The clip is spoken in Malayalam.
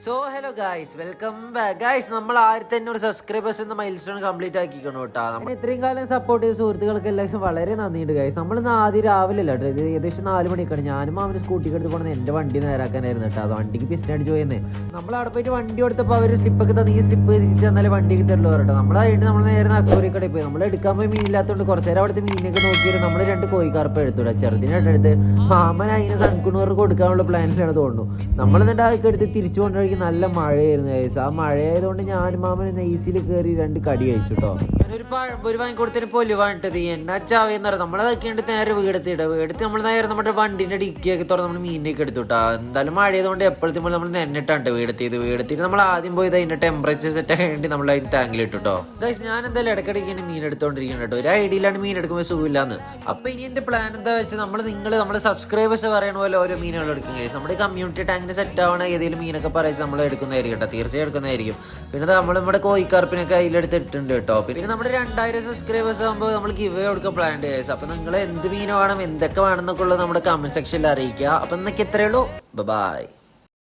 So hello guys, welcome back guys. നമ്മൾ 1500 സബ്സ്ക്രൈബേഴ്സ് എന്ന മൈൽ സ്റ്റോൺ കംപ്ലീറ്റ് ആക്കിക്കണം കേട്ടോ. നമ്മൾ ഇത്രയും കാലം സപ്പോർട്ട് ചെയ്ത സുഹൃത്തുക്കൾക്ക് എല്ലാവർക്കും വളരെ നന്ദിയുണ്ട് ഗായ്സ്. നമ്മൾ ഇന്ന് ആദ്യം രാവിലെ അല്ല കേട്ടോ, ഇത് ഏകദേശം 4 മണിക്കാണ്. ഞാനും അവന് സ്കൂട്ടിക്ക് എടുത്ത് പോകണമെന്ന് എൻ്റെ വണ്ടി നേരാക്കാനായിരുന്നു കേട്ടോ. അത് വണ്ടിക്ക് പിസ്റ്റൺ അടിച്ച് പോയെന്നേ. നമ്മൾ അവിടെ പോയിട്ട് വണ്ടി കൊടുത്തപ്പോൾ അവർ സ്ലിപ്പൊക്കെ തന്നെ ഈ സ്ലിപ്പ് തിരിച്ച് തന്നാലേ വണ്ടിക്ക് തരുള്ളൂ കേട്ടോ. നമ്മളായിട്ട് നമ്മൾ നേരെ അക്കൂരി കടയിൽ പോയി. നമ്മൾ എടുക്കാൻ പോയി മീനില്ലാത്തതുകൊണ്ട് കുറച്ച് നേരം അവിടുത്തെ മീനൊക്കെ നോക്കിയിട്ട് നമ്മൾ 2 കോഴിക്കാർപ്പ് എടുത്തുവിടാം. ചെറുതിനായിട്ട് മാമൻ അതിന് സൺകുണൂർ കൊടുക്കാനുള്ള പ്ലാനിലാണ് തോന്നുന്നു. നമ്മൾ എന്നിട്ട് അതൊക്കെ എടുത്ത് തിരിച്ചു കൊണ്ടുപോയി. നല്ല മഴയായിരുന്നു ഗൈസ്. ആ മഴയായതുകൊണ്ട് ഞാനും മാമൻ നെയ്സിൽ കയറി 2 കടി കഴിച്ചു കേട്ടോ. ഒരു പഴംപൊരി വാങ്ങിക്കൊടുത്തതിന് പൊലിവാണിട്ടത് എന്നാ ചാവയെന്ന് പറയാം. നമ്മളതൊക്കെയുണ്ട് നേരെ വീടെത്തി നമ്മൾ നേരെ നമ്മുടെ വണ്ടിന്റെ ഡിക്കിയൊക്കെ തുറന്ന് നമ്മൾ മീനൊക്കെ എടുത്തു കേട്ടോ. എന്തായാലും മഴയതുകൊണ്ട് എപ്പോഴത്തേക്കും നമ്മൾ നെന്നിട്ടാണ്ട് വീടെത്തിയിട്ട് നമ്മൾ ആദ്യം പോയത് അതിന്റെ ടെമ്പറേച്ചർ സെറ്റ് ആകാൻ വേണ്ടി നമ്മൾ അതിന് ടാങ്കിൽ ഇട്ടു കേട്ടോ. ഗൈസ്, ഞാൻ എന്തായാലും ഇടയ്ക്കിടയ്ക്ക് ഇങ്ങനെ മീൻ എടുത്തോണ്ടിരിക്കണം കേട്ടോ. ഒരു ഐഡിയയിലാണ് മീൻ എടുക്കുമ്പോൾ സുഖമില്ലാന്ന്. അപ്പൊ ഇനി എന്റെ പ്ലാൻ എന്താ വെച്ചാൽ നമ്മുടെ സബ്സ്ക്രൈബേഴ്സ് പറയണ പോലെ ഓരോ മീനുകൾ എടുക്കും ഗൈസ്. നമ്മുടെ കമ്മ്യൂണിറ്റി ടാങ്കിന് സെറ്റ് ആവണ ഏതെങ്കിലും മീനൊക്കെ പറയുന്നത് നമ്മൾ എടുക്കുന്നതായിരിക്കും കേട്ടോ. തീർച്ചയായും എടുക്കുന്നതായിരിക്കും. പിന്നെ നമ്മൾ നമ്മുടെ കോഴിക്കാർപ്പിനൊക്കെ അതിലെടുത്തിട്ടുണ്ട് കേട്ടോ. പിന്നെ നമ്മുടെ 2000 സബ്സ്ക്രൈബേഴ്സ് ആകുമ്പോൾ നമ്മൾ ഗിവ് കൊടുക്കാൻ പ്ലാൻ ഉണ്ട് ഗൈസ്. അപ്പൊ നിങ്ങൾ എന്ത് മീൻ വേണം, എന്തൊക്കെ വേണം എന്നൊക്കെ ഉള്ളത് നമ്മുടെ കമന്റ് സെക്ഷനിൽ അറിയിക്കുക. അപ്പൊ എന്നൊക്കെ ഇത്രയേ ഉള്ളൂ. ബൈ.